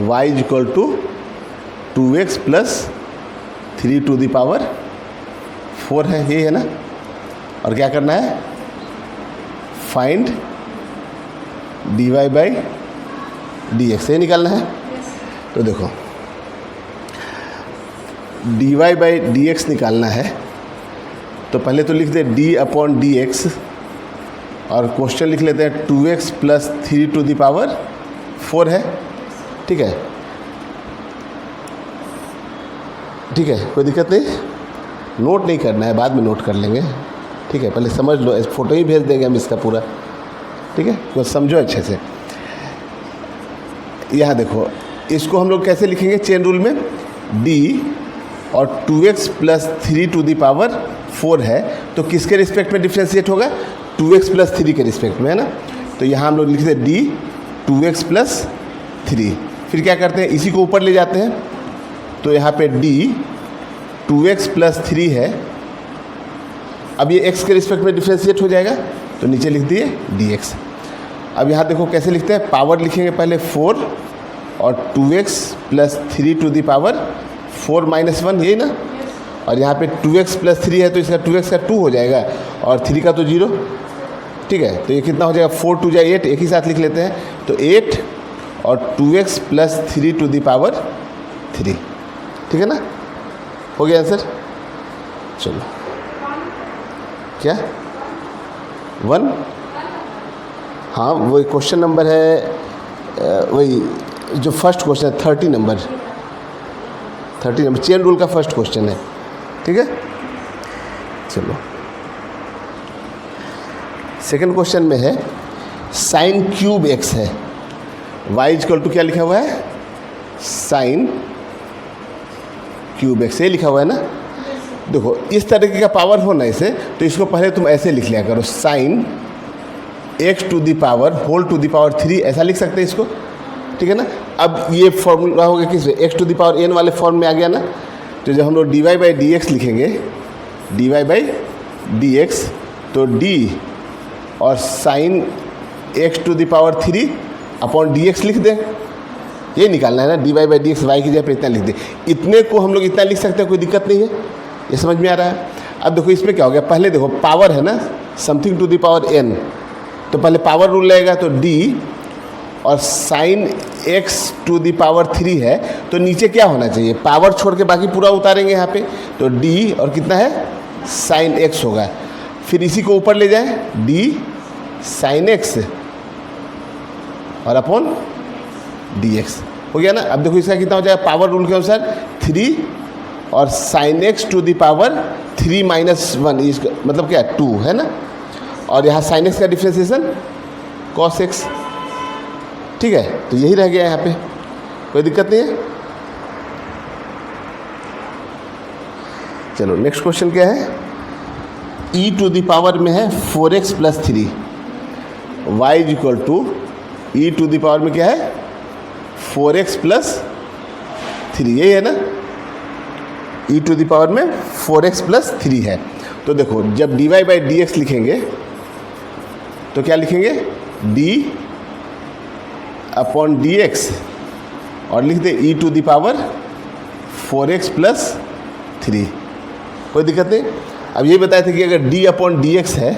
y is equal to 2x plus 3 to the power 4 है, ये है ना। और क्या करना है, फाइंड dy बाई dx, ये निकालना है। तो देखो dy बाई dx निकालना है, तो पहले तो लिख दे d अपॉन dx और क्वेश्चन लिख लेते हैं 2x plus 3 to the power 4 है। ठीक है, ठीक है, कोई दिक्कत नहीं, नोट नहीं करना है, बाद में नोट कर लेंगे। ठीक है, पहले समझ लो, इस फोटो ही भेज देंगे हम इसका पूरा। ठीक है, तो समझो अच्छे से। यहाँ देखो, इसको हम लोग कैसे लिखेंगे चेन रूल में, d और 2x plus 3 to the power 4 है, तो किसके रिस्पेक्ट में डिफ्रेंशिएट होगा, 2x प्लस 3 के रिस्पेक्ट में, है ना। तो यहाँ हम लोग लिखते हैं d 2x प्लस 3, फिर क्या करते हैं, इसी को ऊपर ले जाते हैं। तो यहाँ पे d 2x प्लस 3 है, अब ये x के रिस्पेक्ट में डिफ्रेंशिएट हो जाएगा, तो नीचे लिख दिए dx। अब यहाँ देखो कैसे लिखते हैं, पावर लिखेंगे पहले 4 और 2x plus 3 to the power 4 minus 1, यही ना। और यहाँ पे 2x प्लस 3 है, तो इसका 2x का 2 हो जाएगा और 3 का तो 0। ठीक है, तो ये कितना हो जाएगा, 4 2 जा 8, एक ही साथ लिख लेते हैं। तो 8 और 2x plus 3 to the power 3, ठीक है ना, हो गया आंसर। चलो, क्या 1, हाँ वही क्वेश्चन नंबर है, वही जो फर्स्ट क्वेश्चन है 30 नंबर, चेन रूल का फर्स्ट क्वेश्चन है। ठीक है, चलो सेकंड क्वेश्चन में है साइन क्यूब x है, y इक्वल टू क्या लिखा हुआ है, साइन क्यूब x, ये लिखा हुआ है ना। देखो इस तरीके का पावर हो ना इसे, तो इसको पहले तुम ऐसे लिख लिया करो, sine x to the power whole to the power 3, ऐसा लिख सकते हैं इसको। ठीक है ना। अब ये फॉर्मूला हो गया किस में, x to the power n वाले फॉर्म में आ गया ना। तो जब हम लोग dy बाई dx लिखेंगे, dy बाई dx, तो d और sine x to the power 3 upon dx लिख दें, ये निकालना है ना। dy बाई dx y की जगह पे इतना लिख दें, इतने को हम लोग इतना लिख सकते हैं, कोई दिक्कत नहीं है, ये समझ में आ रहा है। अब देखो इसमें क्या हो गया, पहले देखो पावर है ना, something to the power n, तो पहले पावर रूल लगेगा, तो d और sine x to the power 3 है, तो नीचे क्या होना चाहिए, पावर छोड़ के बाकी पूरा उतारेंगे यहाँ पे, तो d और कितना है, साइन x होगा। फिर इसी को ऊपर ले जाए, d साइन x और अपॉन dx, हो गया ना। अब देखो इसका कितना हो जाएगा, पावर रूल के अनुसार 3 और sine x to the power 3 minus 1, इसका मतलब क्या 2 है ना। और यहाँ साइन x का डिफ्रेंसिएशन cos x, ठीक है, तो यही रह गया यहाँ पे, कोई दिक्कत नहीं है। चलो नेक्स्ट क्वेश्चन क्या है, e टू द पावर में है 4x plus 3, y is equal to e to the power में क्या है 4x प्लस 3, यही है ना। e टू द पावर में 4x प्लस 3 है, तो देखो जब dy बाई dx लिखेंगे तो क्या लिखेंगे, d अपॉन dx और लिख दे e to the power 4x plus 3, कोई दिक्कत नहीं। अब ये बताए थे कि अगर d अपॉन dx है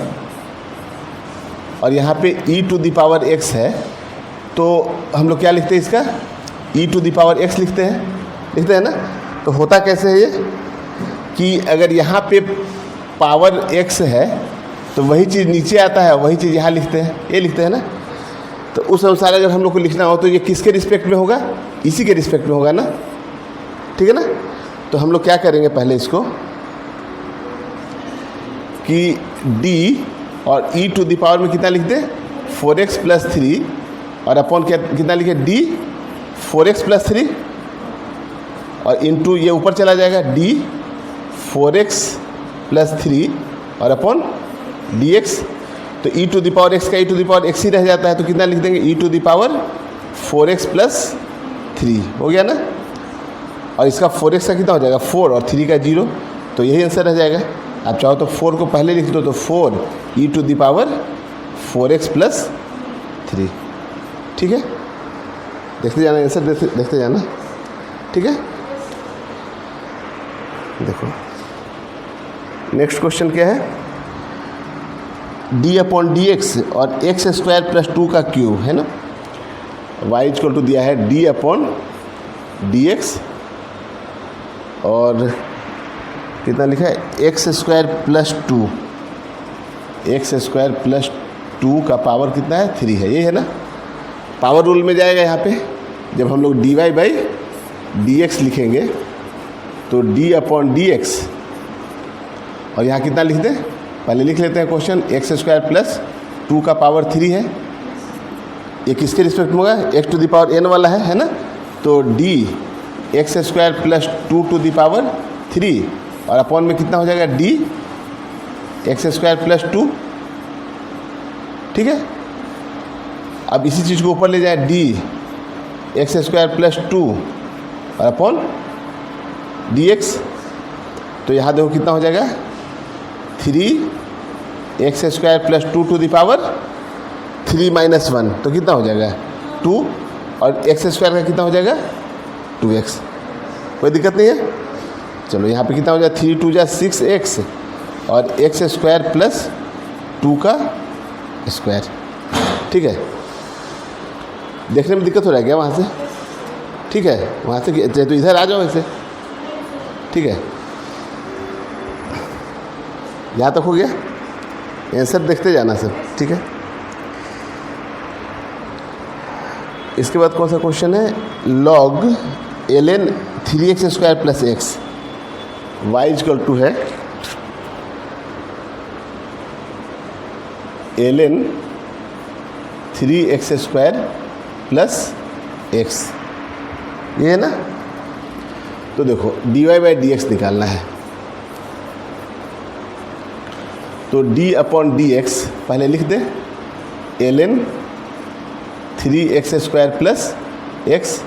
और यहाँ पे e to the power x है, तो हम लोग क्या लिखते हैं इसका, e to the power x लिखते हैं ना। तो होता कैसे है ये कि अगर यहाँ पे पावर x है तो वही चीज़ नीचे आता है, वही चीज़ यहाँ लिखते हैं, ये लिखते हैं ना। तो उस अनुसार अगर हम लोग को लिखना हो तो ये किसके रिस्पेक्ट में होगा, इसी के रिस्पेक्ट में होगा ना, ठीक है ना। तो हम लोग क्या करेंगे, पहले इसको कि d और e टू द पावर में कितना लिख दे 4x प्लस 3 और अपॉन कितना लिखे d 4x प्लस 3 और इनटू ये ऊपर चला जाएगा d 4x प्लस 3 और अपॉन dx। तो e to the power x का e to the power x ही रह जाता है, तो कितना लिख देंगे e to the power 4x plus 3, हो गया ना। और इसका 4x का कितना हो जाएगा 4 और 3 का 0, तो यही आंसर रह जाएगा। आप चाहो तो 4 को पहले लिख दो, तो 4 e to the power 4x plus 3, ठीक है। देखते जाना, आंसर देखते जाना, ठीक है। देखो नेक्स्ट क्वेश्चन क्या है, डी अपॉन डी एक्स और एक्स स्क्वायर प्लस 2 का क्यूब है ना, वाई इक्वल टू दिया है डी अपॉन डी एक्स और कितना लिखा है x square plus 2, x square plus 2 का पावर कितना है 3 है, ये है ना। पावर रूल में जाएगा यहाँ पे, जब हम लोग d y by D x लिखेंगे तो डी अपॉन डी एक्स और यहाँ कितना लिख दें, पहले लिख लेते हैं क्वेश्चन, एक्स स्क्वायर प्लस 2 का पावर 3 है, ये किसके रिस्पेक्ट में होगा, x to the power n वाला है ना, तो D x square plus 2 to the power 3 और अपॉन में कितना हो जाएगा डी एक्स स्क्वायर प्लस 2, ठीक है। अब इसी चीज़ को ऊपर ले जाए, डी एक्स स्क्वायर प्लस 2 और अपॉन डी एक्स, तो यहाँ देखो कितना हो जाएगा 3 x square plus 2 to the power 3 minus 1, तो कितना हो जाएगा 2 और एक्स स्क्वायर का कितना हो जाएगा 2x, कोई दिक्कत नहीं है। चलो यहाँ पे कितना हो जाएगा 3 2 जा 6x और एक्स स्क्वायर प्लस 2 का स्क्वायर, ठीक है। देखने में दिक्कत हो रहा है क्या वहाँ से, ठीक है, वहाँ से तो इधर आ जाओ ऐसे, ठीक है। यहाँ तक हो गया, आंसर देखते जाना सब, ठीक है। इसके बाद कौन सा क्वेश्चन है, log ln 3x square plus x, y equal to है ln 3x square plus x, ये है ना। तो देखो dy बाई डी एक्स निकालना है, तो d अपॉन डी एक्स पहले लिख दे ln 3x square plus x,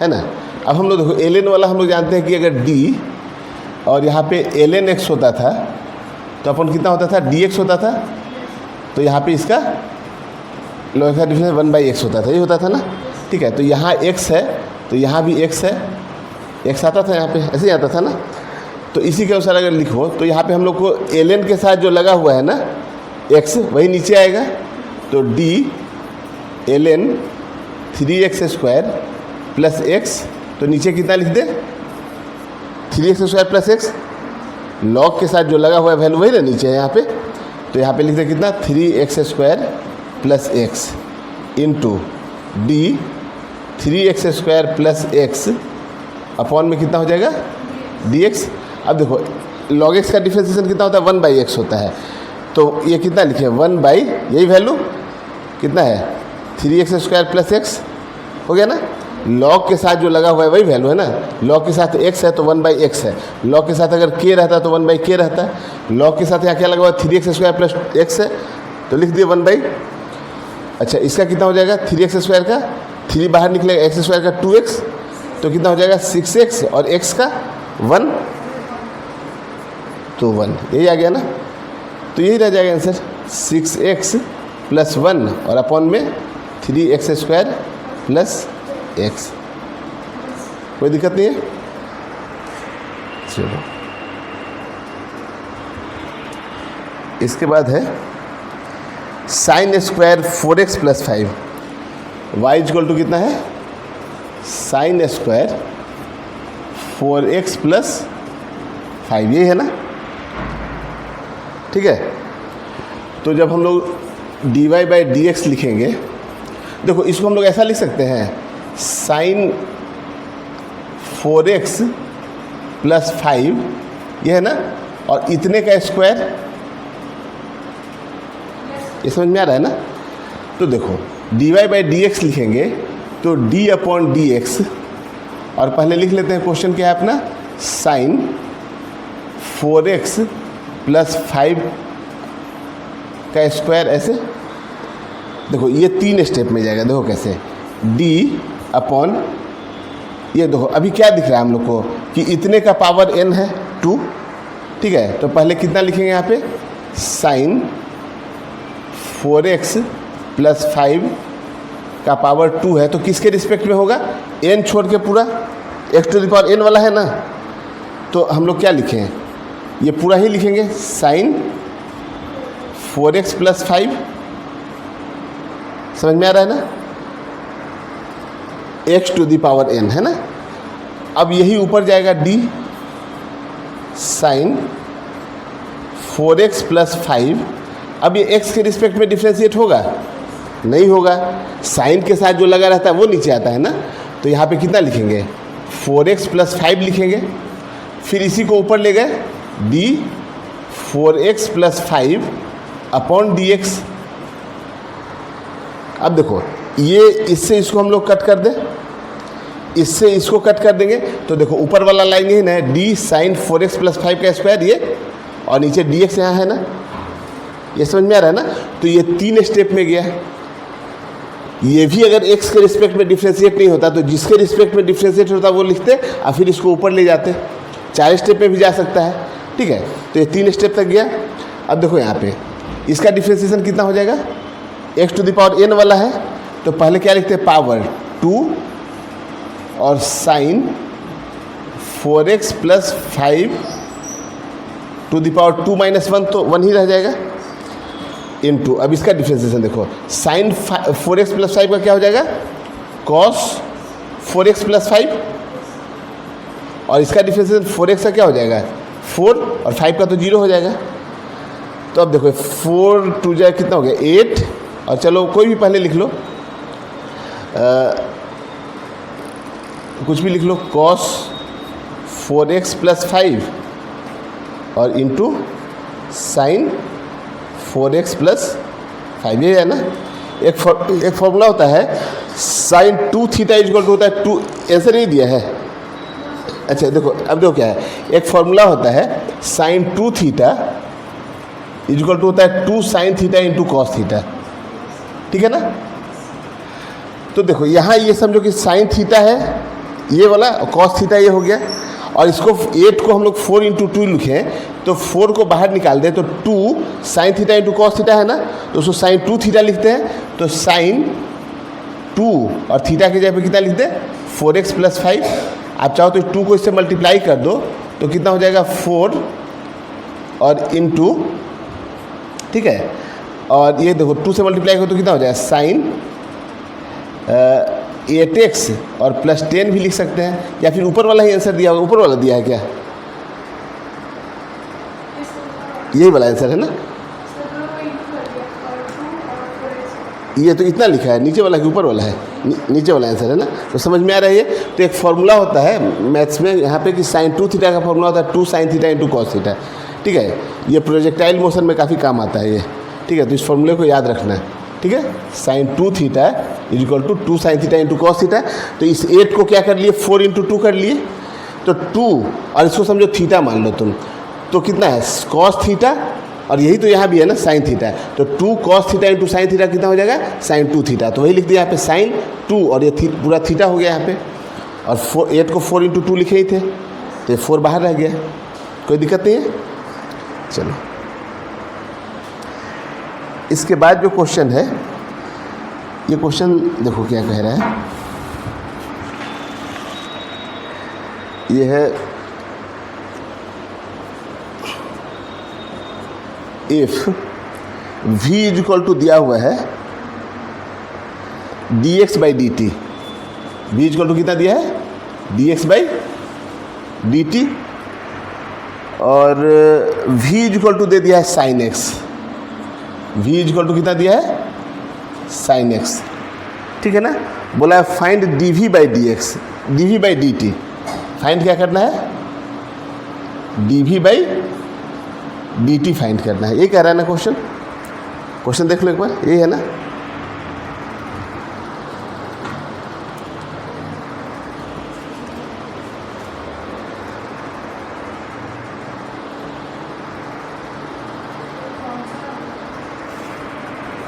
है ना। अब हम लोग देखो ln वाला हम लोग जानते हैं कि अगर d और यहाँ पे ln x होता था तो अपन कितना होता था dx होता था, तो यहाँ पे इसका लॉग का डिफरेंस 1/x होता था, ये होता था ना, ठीक है। तो यहाँ x है तो यहाँ भी x है, x आता था यहाँ पे, ऐसे ही आता था ना। तो इसी के अनुसार अगर लिखो तो यहाँ पे हम लोग को ln के साथ जो लगा हुआ है ना x, वही नीचे आएगा, तो d ln 3x square plus x, तो नीचे कितना लिख दे 3x square plus x, log के साथ जो लगा हुआ है वैल्यू वही ना नीचे है यहाँ पे, तो यहाँ पे लिख दे कितना 3x square plus x into D 3x square plus x upon में कितना हो जाएगा dx। अब देखो log x का डिफ्रेंसिएशन कितना होता है 1/x होता है, तो ये कितना लिखे 1 बाई यही वैल्यू कितना है 3x स्क्वायर प्लस एक्स, हो गया ना। log के साथ जो लगा हुआ है वही वैल्यू है ना, log के साथ x है तो 1/x है, log के साथ अगर k रहता तो 1/k रहता है, log के साथ यहाँ क्या लगा हुआ है 3x स्क्वायर प्लस x है, तो लिख दिए 1/। अच्छा इसका कितना हो जाएगा 3x स्क्वायर का 3 बाहर निकलेगा, एक्स स्क्वायर का 2x, तो कितना हो जाएगा 6x और x का 1, तो 1 यही आ गया ना, तो यही रह जाएगा आंसर 6x प्लस 1 और अपॉन में 3x स्क्वायर प्लस x, कोई दिक्कत नहीं है। चलो इसके बाद है sine square 4x plus 5, y equal to कितना है साइन स्क्वायर 4x प्लस 5, ये है ना, ठीक है। तो जब हम लोग dy बाई डी एक्स लिखेंगे, देखो इसको हम लोग ऐसा लिख सकते हैं साइन 4x प्लस 5, ये है ना, और इतने का स्क्वायर, ये समझ में आ रहा है ना। तो देखो dy बाई डी एक्स लिखेंगे तो d अपॉन डी एक्स, और पहले लिख लेते हैं क्वेश्चन क्या है अपना साइन 4x प्लस 5 का स्क्वायर, ऐसे देखो ये 3 स्टेप में जाएगा, देखो कैसे d अपॉन, ये देखो अभी क्या दिख रहा है हम लोग को कि इतने का पावर n है 2, ठीक है। तो पहले कितना लिखेंगे यहाँ पे साइन 4x प्लस 5 का पावर 2 है तो किसके रिस्पेक्ट में होगा, n छोड़ के पूरा x to the power n वाला है ना, तो हम लोग क्या लिखें, ये पूरा ही लिखेंगे साइन 4x प्लस 5, समझ में आ रहा है ना, x to the power n है ना। अब यही ऊपर जाएगा d साइन 4x प्लस 5। अब ये x के रिस्पेक्ट में डिफ्रेंशिएट होगा, नहीं होगा, साइन के साथ जो लगा रहता है वो नीचे आता है ना, तो यहाँ पे कितना लिखेंगे 4x प्लस 5 लिखेंगे, फिर इसी को ऊपर ले गए d 4x plus 5 upon dx। अब देखो ये इससे इसको हम लोग कट कर दें, इससे इसको कट कर देंगे तो देखो ऊपर वाला लाइन ही ना है d साइन 4x प्लस 5 का स्क्वायर ये, और नीचे dx यहाँ है ना, ये समझ में आ रहा है ना। तो ये 3 स्टेप में गया, ये भी अगर x के रिस्पेक्ट में डिफ्रेंशिएट नहीं होता तो जिसके रिस्पेक्ट में डिफ्रेंशिएट होता वो लिखते और फिर इसको ऊपर ले जाते, 4 स्टेप में भी जा सकता है, ठीक है। तो ये 3 स्टेप तक गया। अब देखो यहाँ पे इसका डिफ्रेंशिएशन कितना हो जाएगा, x to the power n वाला है तो पहले क्या लिखते हैं पावर 2 और sine 4x plus 5 to the power 2 minus 1 तो 1 ही रह जाएगा इनटू। अब इसका डिफ्रेंशिएशन देखो साइन 4x प्लस 5 का क्या हो जाएगा कॉस 4x प्लस 5, और इसका डिफ्रेंशिएशन 4x का क्या हो जाएगा 4 और 5 का तो 0 हो जाएगा। तो अब देखो 4 टू जाए कितना हो गया 8, और चलो कोई भी पहले लिख लो, कुछ भी लिख लो कॉस 4x प्लस 5 और इंटू साइन 4x प्लस 5, ये है ना। एक फॉर्मूला होता है साइन 2 थीटा इक्वल टू होता है 2, ऐसे नहीं दिया है, अच्छा देखो अब देखो क्या है, एक फॉर्मूला होता है साइन 2 थीटा इक्वल टू होता है 2 sine theta into cos theta, ठीक है ना। तो देखो यहाँ ये समझो कि साइन थीटा है ये वाला, कॉस थीटा ये हो गया, और इसको 8 को हम लोग 4 इंटू 2 लिखें तो 4 को बाहर निकाल दें तो 2 sine theta into cos theta है ना, तो उसको साइन 2 थीटा लिखते हैं, तो साइन 2 और थीटा की जगह पे कितना लिखते हैं 4x प्लस 5। आप चाहो तो 2 को इससे मल्टीप्लाई कर दो तो कितना हो जाएगा 4 और इंटू, ठीक है, और ये देखो 2 से मल्टीप्लाई करो तो कितना हो जाएगा साइन 8x और प्लस 10 भी लिख सकते हैं, या फिर ऊपर वाला ही आंसर दिया होगा, ऊपर वाला दिया है क्या, यही वाला आंसर है ना, ये तो इतना लिखा है, नीचे वाला कि ऊपर वाला है, नीचे वाला आंसर है ना। तो समझ में आ रहा है ये, तो एक फॉर्मूला होता है मैथ्स में यहाँ पे कि साइन 2 थीटा का फॉर्मूला होता है 2 sine theta into cos theta, ठीक है। ये प्रोजेक्टाइल मोशन में काफ़ी काम आता है ये, ठीक है, तो इस फॉर्मूले को याद रखना है, ठीक है। Sine 2 theta is equal to 2 sine theta into cos theta. तो इस 8 को क्या कर लिए 4 इंटू 2 कर लिए, तो 2 और इसको समझो थीटा मान लो तुम, तो कितना है कॉस थीटा, और यही तो यहाँ भी है ना साइन थीटा, तो 2 cos theta into sine theta कितना हो जाएगा साइन 2 थीटा। तो वही लिख दिया यहाँ पे साइन 2 और ये पूरा थीटा हो गया यहाँ पे, और 8 को 4 इंटू 2 लिखे ही थे तो ये 4 बाहर रह गया, कोई दिक्कत नहीं है। चलो इसके बाद जो क्वेश्चन है, ये क्वेश्चन देखो क्या कह रहा है, ये है if v is equal to दिया हुआ है dx by D t, v is equal to कितना दिया है dx बाई डी टी, और v इज इक्वल टू दे दिया है sine x, v is equal to कितना दिया है साइन x, ठीक है ना। बोला है find dv by D x, dv by D T, find क्या करना है dv by D T find करना है, ये कह रहा है ना क्वेश्चन। क्वेश्चन देख लो एक बार, ये है ना,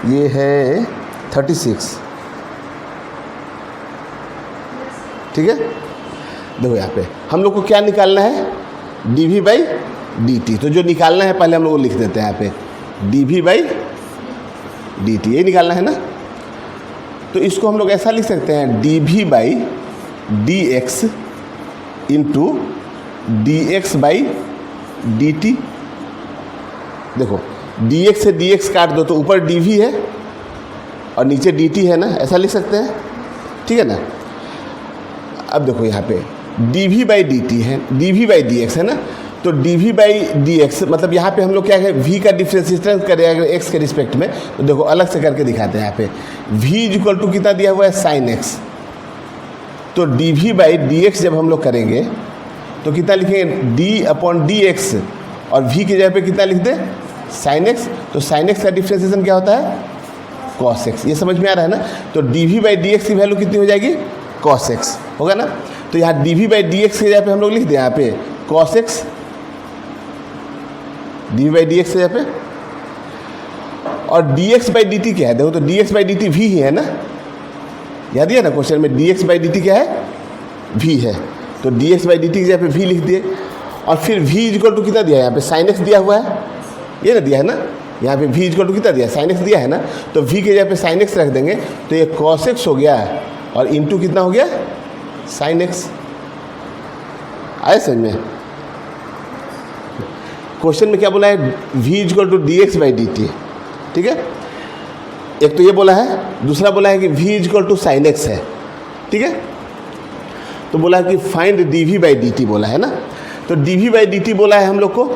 ये है 36, ठीक है। देखो यहाँ पे हम लोग को क्या निकालना है dv बाई डी टी, तो जो निकालना है पहले हम लोग लिख देते हैं यहाँ पे dv बाई डी टी, ये निकालना है ना। तो इसको हम लोग ऐसा लिख सकते हैं d we by D x into D x by D t. देखो डी एक्स से डी एक्स काट दो तो ऊपर डी वी है और नीचे डी टी है ना, ऐसा लिख सकते हैं, ठीक है ना। अब देखो यहाँ पे D we by D T है, D we by D X है ना, तो D we by D X मतलब यहाँ पे हम लोग क्या है वी का डिफ्रेंशिएशन करें अगर एक्स के रिस्पेक्ट में, तो देखो अलग से करके दिखाते हैं। यहाँ पे वी इज इक्वल टू कितना दिया हुआ है साइन एक्स, तो D we by D x जब हम लोग करेंगे तो कितना लिखेंगे डी अपॉन डी एक्स और वी की जगह पे कितना लिख दें साइन एक्स, तो साइन एक्स का डिफ्रेंशिएशन क्या होता है कॉस एक्स। ये समझ में आ रहा है ना। तो D we by D x की वैल्यू कितनी हो जाएगी कॉस एक्स होगा ना। तो यहाँ D we by D x की जगह पे हम लोग लिख दें यहाँ पे cos X, D we by D x की जगह पे, और D x by D T क्या है देखो, तो D x by D T V ही है ना, याद दिया ना क्वेश्चन में D x by D T क्या है वी है, तो D x by D T की जगह पे वी लिख दिए और फिर वी इज इक्वल टू कितना दिया है यहाँ पे साइन एक्स दिया हुआ है, ये ना दिया है ना, यहाँ पे वी इज इक्वल टू कितना दिया है साइन एक्स दिया है ना, तो वी की जगह पे साइन एक्स रख देंगे तो ये कॉस एक्स हो गया और इंटू कितना हो गया साइन एक्स। आए समझ में। क्वेश्चन में क्या बोला है v is equal to d x by D t, ठीक है, एक तो ये बोला है, दूसरा बोला है कि v is equal to sine x है, ठीक है, तो बोला है कि find d we by D t बोला है ना, तो D we by D t बोला है हम लोग को,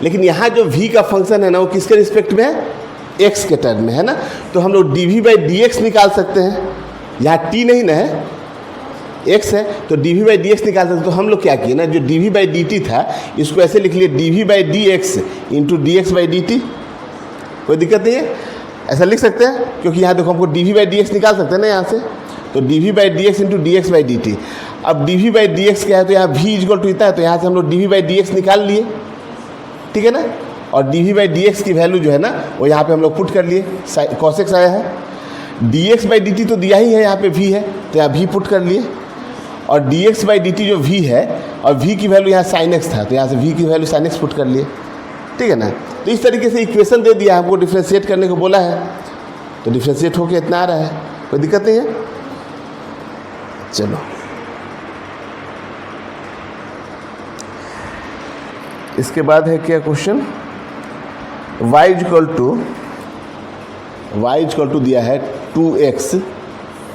लेकिन यहाँ जो v का फंक्शन है ना वो किसके रिस्पेक्ट में है x के टर्म में है ना, तो हम लोग d we by D x निकाल सकते हैं, यहाँ t नहीं ना है x है, तो D we by D x निकाल सकते हैं। तो हम लोग क्या किए ना जो d we by D t था इसको ऐसे लिख लिए d we by D x into D x by D t, कोई दिक्कत नहीं है, ऐसा लिख सकते हैं क्योंकि यहाँ देखो हमको D we by D x निकाल सकते हैं ना यहाँ से, तो D we by D x into D x by D T. अब D we by D X क्या है तो यहाँ वी इक्वल टू इतना है, तो यहाँ से हम लोग d we by D x निकाल लिए, ठीक है ना, और d we by D x की वैल्यू जो है ना वो यहाँ पे हम लोग पुट कर लिए, कॉस एक्स आया है, D x by D T तो दिया ही है यहाँ पे वी है तो यहाँ वी पुट कर लिए, और D x by D T जो वी है और वी की वैल्यू यहाँ साइन एक्स था तो यहाँ से वी की वैल्यू साइन एक्स पुट कर लिए, ठीक है ना। तो इस तरीके से इक्वेशन दे दिया हमको, डिफ्रेंशिएट करने को बोला है तो डिफ्रेंशिएट होकर इतना आ रहा है, कोई दिक्कत नहीं है। चलो इसके बाद है क्या क्वेश्चन, y इक्वल टू दिया है 2x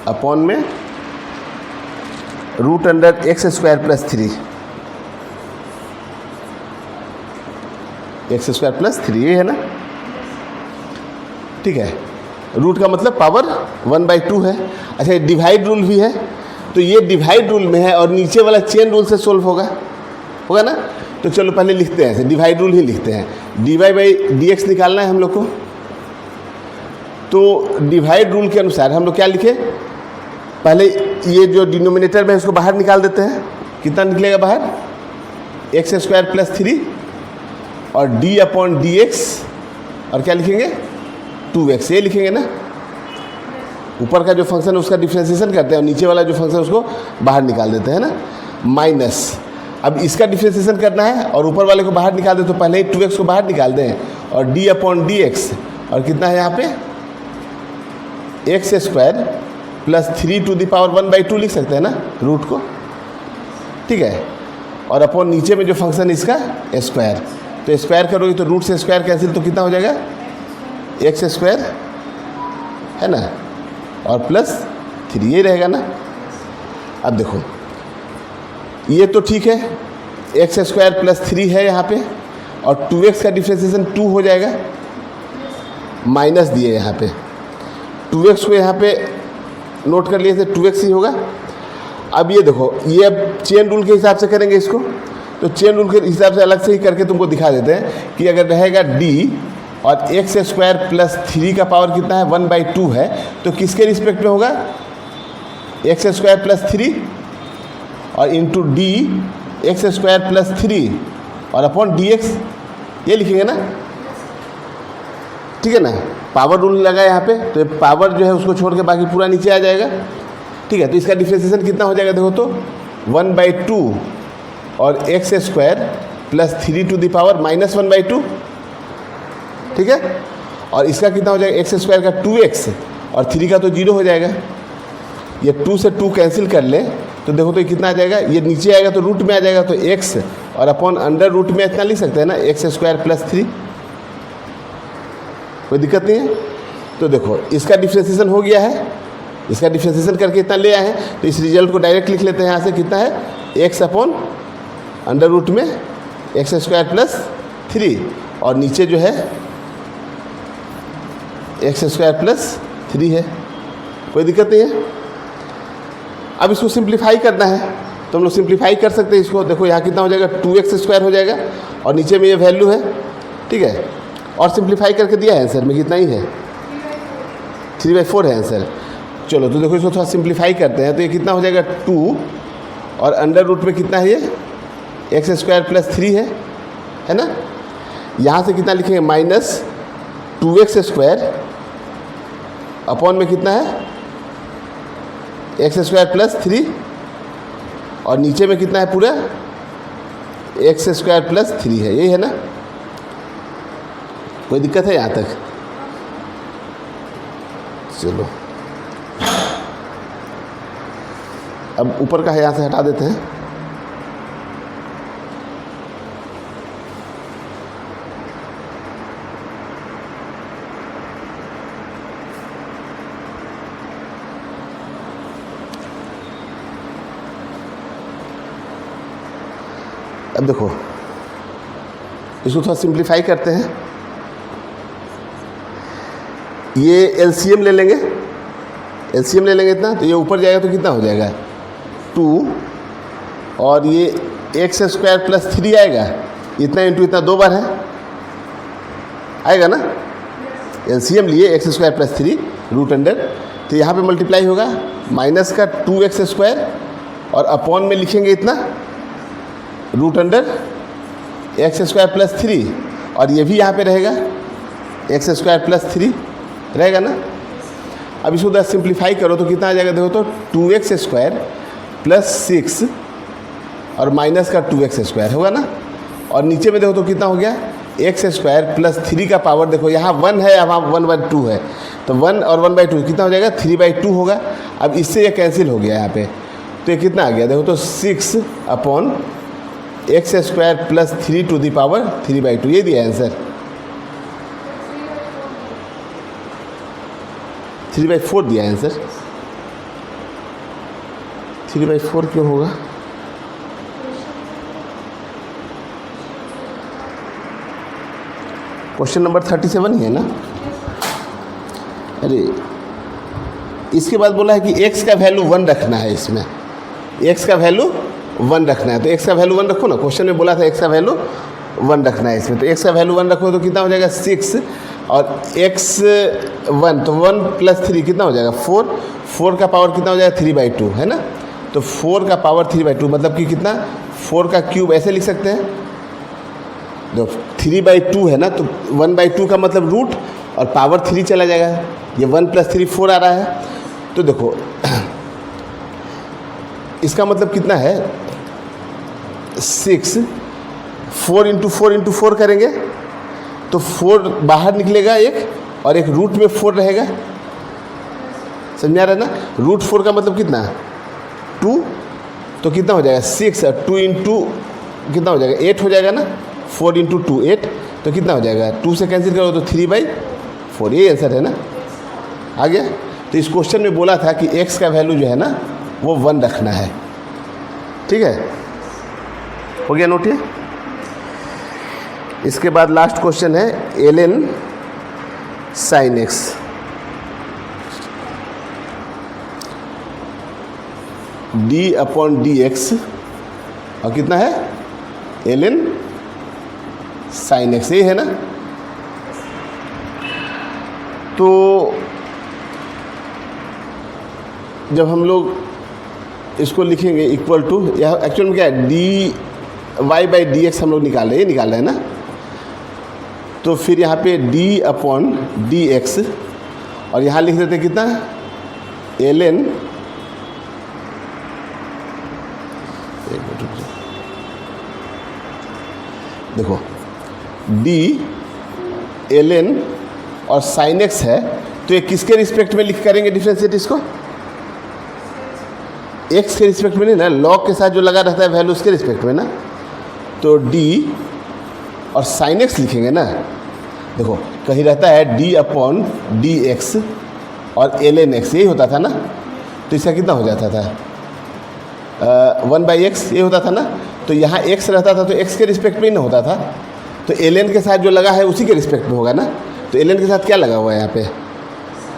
अपॉन में root under x square plus 3, x square plus 3 ये है ना, ठीक है, रूट का मतलब पावर 1/2 है। अच्छा डिवाइड रूल भी है, तो ये डिवाइड रूल में है और नीचे वाला चेन रूल से सोल्व होगा ना, तो चलो पहले लिखते हैं ऐसे, डिवाइड रूल ही लिखते हैं, d y by D x निकालना है हम लोग को, तो डिवाइड रूल के अनुसार हम लोग क्या लिखे, पहले ये जो डिनोमिनेटर में इसको बाहर निकाल देते हैं, कितना निकलेगा बाहर एक्स स्क्वायर प्लस 3 और डी अपॉन डी एक्स और क्या लिखेंगे 2x, ये लिखेंगे ना, ऊपर का जो फंक्शन है उसका डिफ्रेंशिएशन करते हैं और नीचे वाला जो फंक्शन उसको बाहर निकाल देते हैं ना, माइनस, अब इसका डिफ्रेंशिएशन करना है और ऊपर वाले को बाहर निकाल दे तो पहले ही 2x को बाहर निकाल दें और d अपॉन डी एक्स और कितना है यहाँ पे x square plus 3 to the power 1/2 लिख सकते हैं ना रूट को, ठीक है, और अपॉन नीचे में जो फंक्शन है इसका स्क्वायर, तो स्क्वायर करोगे तो रूट से स्क्वायर कैंसिल तो कितना हो जाएगा एक्स स्क्वायर है ना और प्लस 3 ये रहेगा ना। अब देखो ये तो ठीक है, एक्स स्क्वायर प्लस 3 है यहाँ पे और 2x का डिफ्रेंशिएशन 2 हो जाएगा, माइनस दिए यहाँ पे 2x को यहाँ पे नोट कर लिए थे 2x ही होगा। अब ये देखो ये अब चेन रूल के हिसाब से करेंगे इसको, तो चेन रूल के हिसाब से अलग से ही करके तुमको दिखा देते हैं कि अगर रहेगा d और एक्स स्क्वायर प्लस 3 का पावर कितना है 1/2 है, तो किसके रिस्पेक्ट में होगा एक्स स्क्वायर प्लस 3 और into D x square plus 3 और अपॉन डी एक्स, ये लिखेंगे ना, ठीक है ना, पावर रूल लगा यहाँ पे, तो पावर जो है उसको छोड़ के बाकी पूरा नीचे आ जाएगा, ठीक है। तो इसका डिफ्रेंशिएशन कितना हो जाएगा देखो तो 1/2 और x square plus 3 to the power -1/2, ठीक है, और इसका कितना हो जाएगा एक्स स्क्वायर का 2x और 3 का तो 0 हो जाएगा। ये 2 से 2 कैंसिल कर ले तो देखो तो ये कितना आ जाएगा, ये नीचे आएगा तो रूट में आ जाएगा, तो x और अपॉन अंडर रूट में इतना लिख सकते हैं ना, x² + 3। कोई दिक्कत नहीं है। तो देखो इसका डिफ्रेंसिएशन हो गया है, इसका डिफ्रेंसिएशन करके इतना ले आए हैं, तो इस रिजल्ट को डायरेक्ट लिख लेते हैं यहाँ से, कितना है x अपॉन अंडर रूट में x² + 3 और नीचे जो है x² + 3 है। कोई दिक्कत नहीं है। अब इसको सिंप्लीफाई करना है तो हम लोग सिंप्लीफाई कर सकते हैं इसको। देखो यहाँ कितना हो जाएगा, 2x² हो जाएगा और नीचे में ये वैल्यू है, ठीक है। और सिंप्लीफाई करके दिया है आंसर में, कितना ही है 3/4 है आंसर। चलो तो देखो इसको थोड़ा सिंप्लीफाई करते हैं, तो ये कितना हो जाएगा 2 और अंडर रूट में कितना है ये x² + 3 है ना। यहाँ से कितना लिखेंगे -2x² अपॉन में कितना है x² + 3 और नीचे में कितना है पूरा x² + 3 है, यही है ना। कोई दिक्कत है यहाँ तक? चलो अब ऊपर का है यहाँ से हटा देते हैं। अब देखो इसको थोड़ा सिंप्लीफाई करते हैं। ये एलसीएम ले लेंगे, एलसीएम ले लेंगे इतना, तो ये ऊपर जाएगा तो कितना हो जाएगा 2 और ये x² + 3 आएगा, इतना इंटू इतना 2 बार है, आएगा ना। एलसीएम लिए x² + 3 रूट अंडर, तो यहाँ पे मल्टीप्लाई होगा माइनस का 2x² और अपॉन में लिखेंगे इतना रूट अंडर x² + 3 और ये भी यहाँ पे रहेगा x² + 3 रहेगा ना। अब इसको 10 सिंप्लीफाई करो तो कितना आ जाएगा, देखो तो 2x² + 6 और माइनस का 2x² होगा ना। और नीचे में देखो तो कितना हो गया x² + 3 का पावर, देखो यहाँ 1 है, अब वहाँ 1/2 है, तो 1 और 1/2 कितना हो जाएगा 3/2 होगा। अब इससे ये कैंसिल हो गया यहाँ पे, तो ये कितना आ गया देखो तो 6 upon x² + 3 to the power 3/2, ये दिया आंसर 3/4 दिया आंसर। 3/4 क्यों होगा, क्वेश्चन नंबर 37 ही है ना। अरे इसके बाद बोला है कि x का वैल्यू 1 रखना है, इसमें x का वैल्यू 1 रखना है, तो x का वैल्यू 1 रखो ना। क्वेश्चन में बोला था x का वैल्यू 1 रखना है इसमें, तो x का वैल्यू 1 रखो तो कितना हो जाएगा 6 और x1 तो 1 + 3 कितना हो जाएगा 4, 4 का पावर कितना हो जाएगा 3/2 है ना। तो 4 का पावर 3/2 मतलब कि कितना 4 का क्यूब, ऐसे लिख सकते हैं। जो 3/2 है ना, तो 1/2 का मतलब रूट और पावर 3 चला जाएगा, ये 1 + 3 4 आ रहा है। तो देखो इसका मतलब कितना है 6, 4 × 4 × 4 करेंगे तो 4 बाहर निकलेगा एक और एक रूट में 4 रहेगा, समझ आ रहा है ना। रूट 4 का मतलब कितना 2, तो कितना हो जाएगा 6 और 2 × कितना हो जाएगा 8 हो जाएगा ना, 4 × 2 8, तो कितना हो जाएगा 2 से कैंसिल करो तो 3/4, ये आंसर है ना। आ गया। तो इस क्वेश्चन में बोला था कि x का वैल्यू जो है ना वो 1 रखना है, ठीक है। हो गया नोट ये। इसके बाद लास्ट क्वेश्चन है ln sin x। d/dx और कितना है ln sin x, ये है ना। तो जब हम लोग इसको लिखेंगे इक्वल टू, यह एक्चुअल में क्या है dy/dx हम लोग निकाल रहे हैं ना। तो फिर यहाँ पे d/dx और यहाँ लिख देते हैं कितना ln, देखो d ln और sin x है, तो तो ये किसके रिस्पेक्ट में लिख करेंगे डिफ्रेंशिएट इसको? एक्स के रिस्पेक्ट में नहीं ना, लॉग के साथ जो लगा रहता है वैल्यू उसके रिस्पेक्ट में ना। तो डी और साइन एक्स लिखेंगे ना। देखो कहीं रहता है डी अपॉन डी एक्स और एल एन एक्स, यही होता था ना। तो इसका कितना हो जाता था? 1/x ये होता था ना। तो यहाँ x रहता था तो x के रिस्पेक्ट में ही ना होता था। तो एल एन के साथ जो लगा है उसी के रिस्पेक्ट में होगा ना। तो एल एन के साथ क्या लगा हुआ है यहाँ पे?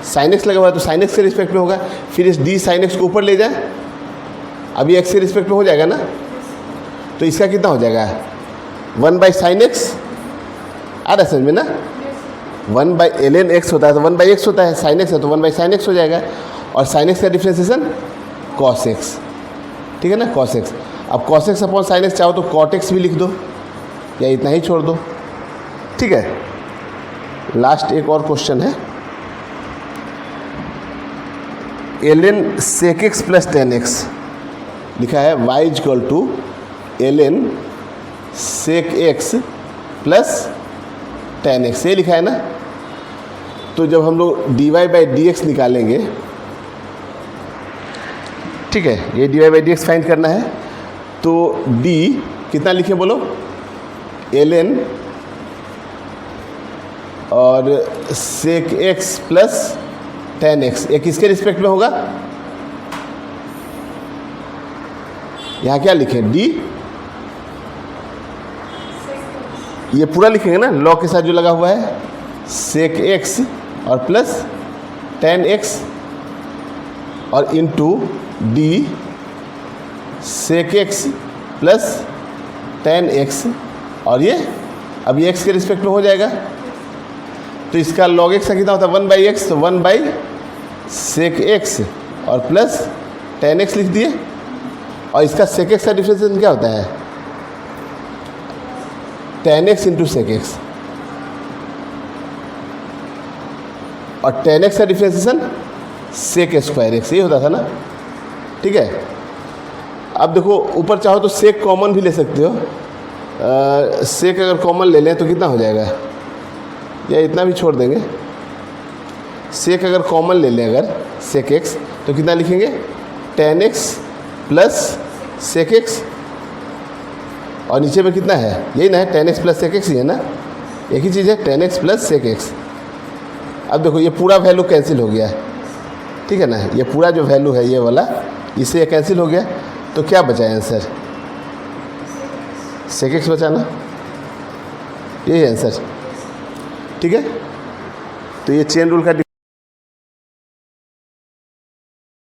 साइन एक्स लगा हुआ है, तो साइन एक्स के रिस्पेक्ट में होगा। फिर इस डी साइन एक्स को ऊपर ले जाए, अभी x के रिस्पेक्ट में हो जाएगा ना। तो इसका कितना हो जाएगा? 1/sin x। आ रहा है समझ में ना? 1/ln x होता है तो 1/x होता है, sin x है तो 1/sin x हो जाएगा। और sin x का डिफ्रेंसिएशन cos x, ठीक है ना, cos x। अब cos x upon sin x चाहो तो cot x भी लिख दो या इतना ही छोड़ दो, ठीक है। लास्ट एक और क्वेश्चन है, ln sec x plus tan x लिखा है y equal to ln sec x plus tan x, ये लिखा है ना। तो जब हम लोग dy/dx निकालेंगे, ठीक है, ये dy/dx फाइंड करना है। तो d कितना लिखें बोलो? ln और sec x plus tan x, ये किसके रिस्पेक्ट में होगा? यहाँ क्या लिखें? d, ये पूरा लिखेंगे ना, लॉग के साथ जो लगा हुआ है, sec x और प्लस tan x और into d sec x plus tan x, और ये अब ये x के रिस्पेक्ट में हो जाएगा। तो इसका log x का कितना होता है? 1/x, तो 1/sec x और प्लस tan x लिख दिए। और इसका sec x का डिफरेंशिएशन क्या होता है? tan x into sec x, और tan x का डिफरेंशिएशन sec स्क्वायर x, ये होता था ना, ठीक है। अब देखो ऊपर चाहो तो sec कॉमन भी ले सकते हो। sec अगर कॉमन ले लें तो कितना हो जाएगा? या इतना भी छोड़ देंगे। sec अगर कॉमन ले लें अगर sec x तो कितना लिखेंगे? tan x plus sec x, और नीचे में कितना है? यही ना है, tan x plus sec x ही है ना, एक ही चीज़ है, tan x plus sec x। अब देखो ये पूरा वैल्यू कैंसिल हो गया है, ठीक है ना, ये पूरा जो वैल्यू है ये वाला, इससे ये कैंसिल हो गया। तो क्या बचा है आंसर? sec x बचा ना, यही आंसर, ठीक है। तो ये चेन रूल का